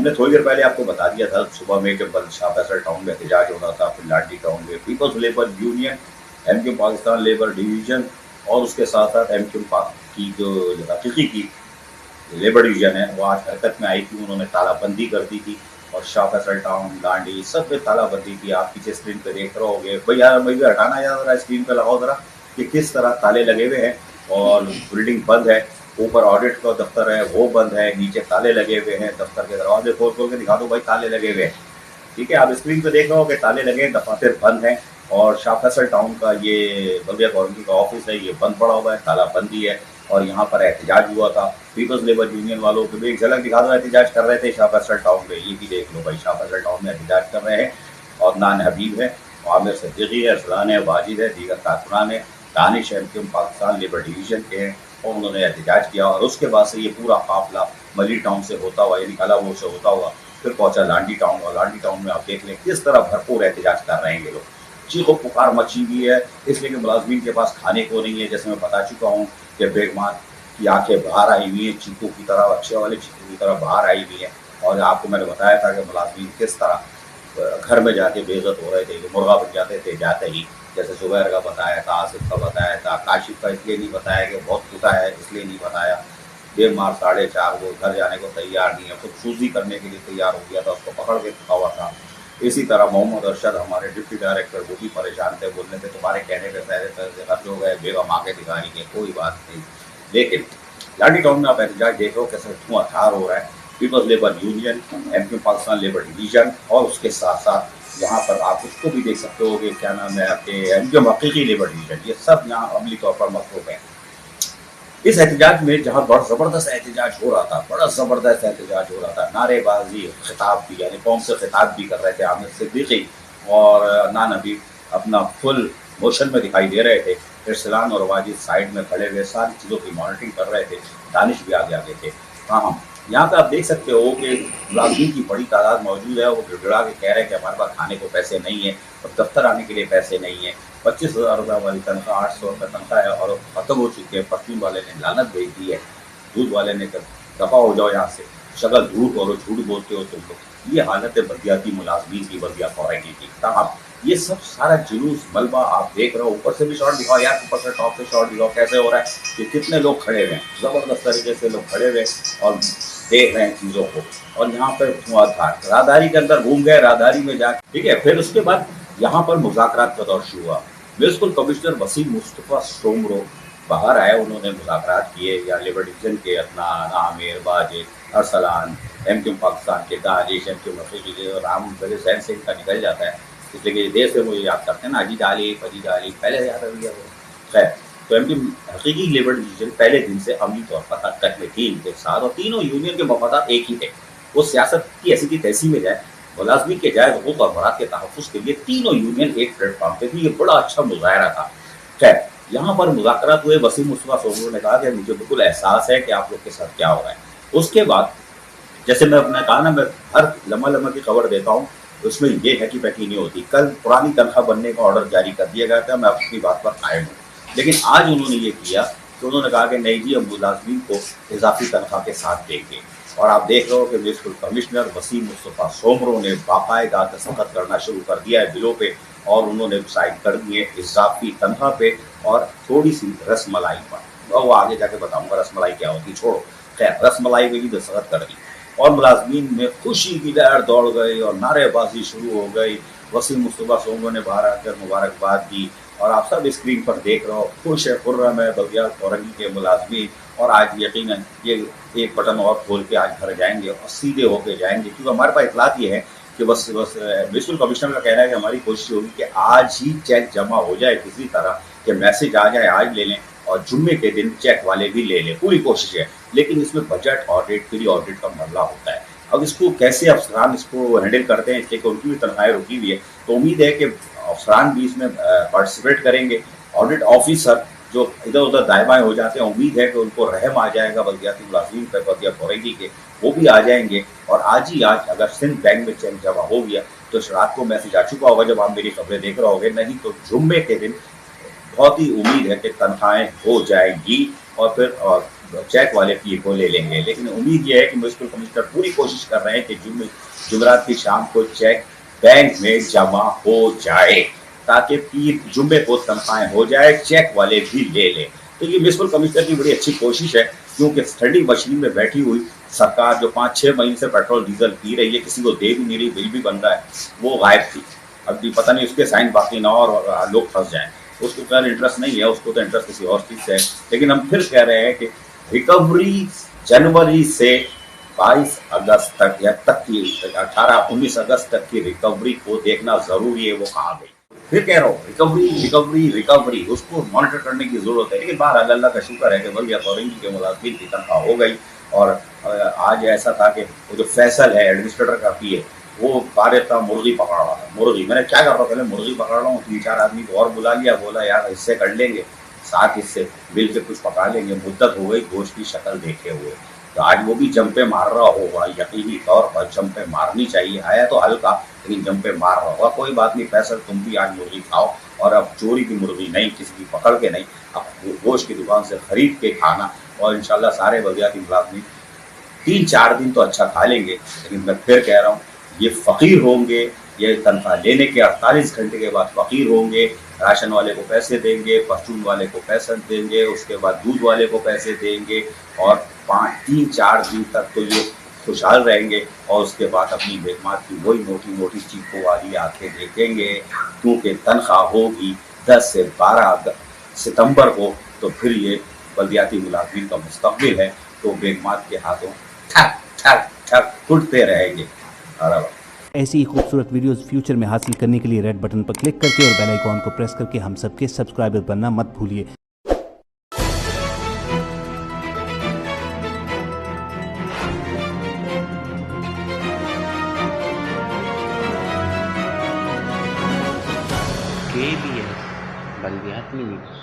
हमने थोड़ी देर पहले आपको बता दिया था सुबह में कि शाह फैसल टाउन में एहतजाज हो रहा था, फिर लाडी टाउन में peoples labour union, MQ Pakistan labour division और उसके साथ साथ एमक्यू पाक की जो हकीकी की लेबर डिवीजन है वो आज हरकत में आई थी। उन्होंने तालाबंदी कर दी थी और शाह फैसल टाउन, लाडी सब पे तालाबंदी की। आप पीछे स्क्रीन पे देख रहे होगे भैया, मुझे हटाना यार जरा, स्क्रीन पे लगाओ जरा कि किस तरह ताले लगे हुए हैं और बिल्डिंग बंद है। ऊपर ऑडिट का दफ्तर है वो बंद है, नीचे ताले लगे हुए हैं, दफ्तर के दरवाजे खोल खोल के दिखा दो भाई ताले लगे हुए हैं। ठीक है, आप स्क्रीन पे देख रहे हो कि ताले लगे हैं, दफातर बंद हैं और शाह फैसल टाउन का ये बल्दिया कॉलोनी का ऑफिस है ये बंद पड़ा हुआ है, तालाबंदी है। और यहाँ पर एहतजाज हुआ था पीपल्स लेबर यूनियन वालों को भी। एक झलक दिखा दो, एहतजाज कर रहे थे शाह फैसल टाउन में, ये भी देख लो भाई, शाह फैसल टाउन में एहतजाज कर रहे हैं। और नान हबीब है, आमिर सिद्दीकी है, अरसलान है, वाजिद है, दीगर कारकुनान है, Danish MQ Pakistan labour division के हैं और उन्होंने एहतजाज किया। और उसके बाद से ये पूरा काफिला मली टाउन से होता हुआ यानी कालावोर से होता हुआ फिर पहुंचा लांडी टाउन। और लांडी टाउन में आप देख लें किस तरह भरपूर एहतजाज कर रहे हैं ये लोग। चीखो पुकार मची हुई है इसलिए कि मुलाजमीन के पास खाने को नहीं है। जैसे मैं बता चुका हूँ कि बेगमान की आंखें बाहर आई हुई हैं, चीकू की तरह, अच्छे वाले चीकू की तरह बाहर आई हुई हैं। और आपको मैंने बताया था कि मुलाजमीन किस तरह घर में जाके बेइज्जत हो रहे थे, मुर्गा बन जाते थे जाते ही। जैसे जुबैर का बताया था, आसिफ का बताया था, काशिफ का इसलिए नहीं बताया कि बहुत टूटा है इसलिए नहीं बताया। बेमार 4:30 वो घर जाने को तैयार नहीं है, खुदसूसी करने के लिए तैयार हो गया था, उसको पकड़ के थका हुआ था। इसी तरह मोहम्मद अरशद हमारे डिप्टी डायरेक्टर वो भी परेशान थे, बोलने थे तुम्हारे कहने पे पैसे खर्च हो गए, बेगम आके दिखा रही है, कोई बात नहीं। लेकिन लाडी टाउन में आप एहतजाज देख रहे हो कैसे धुआंधार हो रहा है। Peoples labour union, MQ Pakistan labour division और उसके साथ साथ यहाँ पर आप उसको भी देख सकते हो कि क्या नाम है आपके एमक्यू हकीकी लेबर डिवीजन, ये सब यहाँ अमली तौर पर मसरूफ हैं। इस एहतजाज में जहाँ बड़ा ज़बरदस्त एहतजाज हो रहा था, बड़ा ज़बरदस्त एहतजाज हो रहा था, नारेबाजी, खिताब भी यानी कौम से खिताब भी कर रहे थे आमिर सिद्दीकी और नान हबीब अपना फुल मोशन में दिखाई दे रहे थे। इरसलान और वाजिद साइड में खड़े हुए सारी चीज़ों की मॉनिटरिंग कर रहे थे, दानिश भी आगे आगे थे। हाँ, यहाँ पे आप देख सकते हो कि मुलाजमीन की बड़ी तादाद मौजूद है। वो गिड़गिड़ा के कह रहे हैं कि हमारे पास खाने को पैसे नहीं है और दफ्तर आने के लिए पैसे नहीं है। 25,000 रुपये वाली तनख्वाह 800 रुपये तनख्वाह है और ख़त्म हो चुकी है। परफ्यूम वाले ने लानत भेज दी है, दूध वाले ने दफ़ा हो जाओ यहाँ से, शक्ल झूठ बोलो, झूठ बोलते हो तुम लोग। ये हालत है बल्दियाती मुलाजमीन की, बल्दिया कॉलोनी की। तमाम ये सब सारा जुलूस मलबा आप देख रहे हो। ऊपर से भी शॉट दिखाओ यार, ऊपर से टॉप से शॉट दिखाओ कैसे हो रहा है कि कितने लोग खड़े हुए हैं, ज़बरदस्त तरीके से लोग खड़े हुए और देख रहे हैं चीज़ों को। और यहाँ पर धुआंधार राहदारी के अंदर घूम गए, राहदारी में जा, ठीक है। फिर उसके बाद यहाँ पर मुज़ाकरात का दौर शुरू हुआ। म्यूनिसिपल कमिश्नर वसीम मुस्तफ़ा सोमरो बाहर आए, उन्होंने मुज़ाकरात किए या लेबर डिवीजन के अदनान, आमिर, वाजिद, अरसलान, एमक्यू पाकिस्तान के दानिश, एमक्यू हकीकी के राम मेरे जहन से इनका निकल जाता है इसलिए कि देर से मुझे याद करते हैं ना, अजीत आलिफ, अजीत आलिफ पहले याद रह गया वो। खैर, तो एमक्यू हकीकी लेबर डिवीजन पहले दिन से अमली तौर पर हरकत में थी इनके साथ और तीनों यूनियन के मफादात एक ही थे। वो सियासत की ऐसी की तैसी में जाए, मुलाजमीन के जायज़ हुकूक और मराद के तहफ़्फ़ुज़ के लिए तीनों यूनियन एक प्लेटफॉर्म पे थी। ये बड़ा अच्छा मुज़ाहरा था। खैर, यहाँ पर मुज़ाकरात हुए। वसीम मुस्तफ़ा सोमरो ने कहा कि मुझे बिल्कुल एहसास है कि आप लोग के साथ क्या हो रहा है। उसके बाद जैसे मैं अपने कहा ना, मैं हर लम्हा की खबर देता हूँ, उसमें ये है कि बैठी नहीं होती। कल पुरानी तनख्वाह बनने का ऑर्डर जारी कर दिया गया था, मैं अपनी बात पर कायम हूँ। लेकिन आज उन्होंने ये किया कि उन्होंने कहा कि नहीं जी, हम मुलाजमीन को इजाफी तनख्वाह के साथ देंगे। और आप देख रहे हो कि म्यूनिसिपल कमिश्नर वसीम मुस्तफ़ा सोमरो ने बाकायदा दस्तखत करना शुरू कर दिया है बिलों पे और उन्होंने साइन कर दिए इजाफी तनख्वाह पे और थोड़ी सी रसमलाई पर। और वो आगे जाके बताऊँगा रसमलाई क्या होती, छोड़ो। खैर, रसमलाई में भी दस्तखत कर दी और मुलाजमीन में खुशी की लहर दौड़ गई और नारेबाजी शुरू हो गई। वसीम मुस्तफ़ा सोमरो ने बाहर आकर मुबारकबाद दी और आप सब स्क्रीन पर देख रहे हो, खुश है, खुर्रम है बल्दिया कॉलोनी के मुलाजमीन। और आज यकीनन ये एक बटन और खोल के आज घर जाएंगे और सीधे होके जाएंगे, क्योंकि हमारे पास इतलात ये है कि बस म्यूनिसिपल कमिश्नर का कहना है कि हमारी कोशिश होगी कि आज ही चेक जमा हो जाए, किसी तरह के मैसेज आ जाए आज ले लें और जुम्मे के दिन चेक वाले भी ले लें, पूरी कोशिश है। लेकिन इसमें बजट ऑडिट, प्री ऑडिट का मसला होता है। अब इसको कैसे अफसरान इसको हैंडल करते हैं, इसलिए कि उनकी भी तनख्वाहें रुकी हुई है, तो उम्मीद है कि अफसरान भी इसमें पार्टिसिपेट करेंगे। ऑडिट ऑफिसर जो इधर उधर दाएं बाएं हो जाते हैं, उम्मीद है कि उनको रहम आ जाएगा बल्दियाती मुलाजिमीन पर, बल्दिया कॉलोनी के, वो भी आ जाएंगे। और आज ही आज अगर सिंध बैंक में चेक जमा हो गया तो रात को मैसेज आ चुका होगा जब आप मेरी खबरें देख रहे होगे, नहीं तो जुम्मे के दिन बहुत ही उम्मीद है कि तनख्वाहें हो जाएंगी और फिर चेक वाले पी को ले लेंगे। लेकिन उम्मीद ये है कि म्यूनसिपल कमिश्नर पूरी कोशिश कर रहे हैं कि जुमेरात की शाम को चेक बैंक में जमा हो जाए, ताकि पीर जुम्मे को तनख्वाहें हो जाए, चेक वाले भी ले लें। तो ये म्यूनसिपल कमिश्नर की बड़ी अच्छी कोशिश है, क्योंकि ठंडी मशीन में बैठी हुई सरकार जो 5-6 महीने से पेट्रोल डीजल पी रही है, किसी को दे भी नहीं रही, बिल भी बन रहा है, वो गायब थी। अब भी पता नहीं उसके साइन बाकी ना और लोग फंस जाएं। उसको क्या इंटरेस्ट नहीं है, उसको तो इंटरेस्ट किसी और चीज़ से है। लेकिन हम फिर कह रहे हैं कि रिकवरी जनवरी से 22 अगस्त तक या तक की 18-19 अगस्त तक की रिकवरी को देखना जरूरी है। वो कहाँ गई? फिर कह रहा हूँ, रिकवरी रिकवरी रिकवरी उसको मॉनिटर करने की जरूरत है। लेकिन बाहर अल्लाह का शुक्र है कि बल्कि अथॉरिटी के मुलाजिम की तनख्वाह हो गई। और आज ऐसा था कि वो जो फैसल है एडमिनिस्ट्रेटर का पीए, वो फारिग था, मुर्गी पकड़ रहा था। मुर्गी मैंने क्या कर रहा हूँ, पहले मुर्गी पकड़ रहा हूँ, 3-4 आदमी को और बुला लिया, बोला यार हिस्से कर लेंगे, 7 हिस्से मिल के कुछ पका लेंगे। मुद्दत हो गई गोश्त की शक्ल देखे हुए। तो आज वो भी जंपे मार रहा होगा, यकीनी तौर पर जंपे मारनी चाहिए। आया तो हल्का, लेकिन जंपे मार रहा होगा। कोई बात नहीं फैसल, तुम भी आज मुर्गी खाओ, और अब चोरी की मुर्गी नहीं, किसी की पकड़ के नहीं, अब गोश्त की दुकान से खरीद के खाना। और इंशाल्लाह सारे बगियाती मुलाजमीन 3-4 दिन तो अच्छा खा लेंगे। लेकिन मैं फिर कह रहा हूँ, ये फ़कीर होंगे, ये तनख्वाह लेने के 48 घंटे के बाद फ़कीर होंगे। राशन वाले को पैसे देंगे, परचून वाले को पैसे देंगे, उसके बाद दूध वाले को पैसे देंगे, और 3-4 दिन तक तो ये खुशहाल रहेंगे। और उसके बाद अपनी बेगमात की वही मोटी मोटी चीखों वाली आंखें देखेंगे, क्योंकि तनख्वाह होगी 10 से 12 सितंबर को। तो फिर ये बल्दियाती मुलाजमीन का मुस्तकबिल है, तो बेगमात के हाथों ठक ठक ठक टूटते रहेंगे। ऐसी ही खूबसूरत वीडियोस फ्यूचर में हासिल करने के लिए रेड बटन पर क्लिक करके और बेल आइकॉन को प्रेस करके हम सबके सब्सक्राइबर बनना मत भूलिए। KBS बल्दियात न्यूज।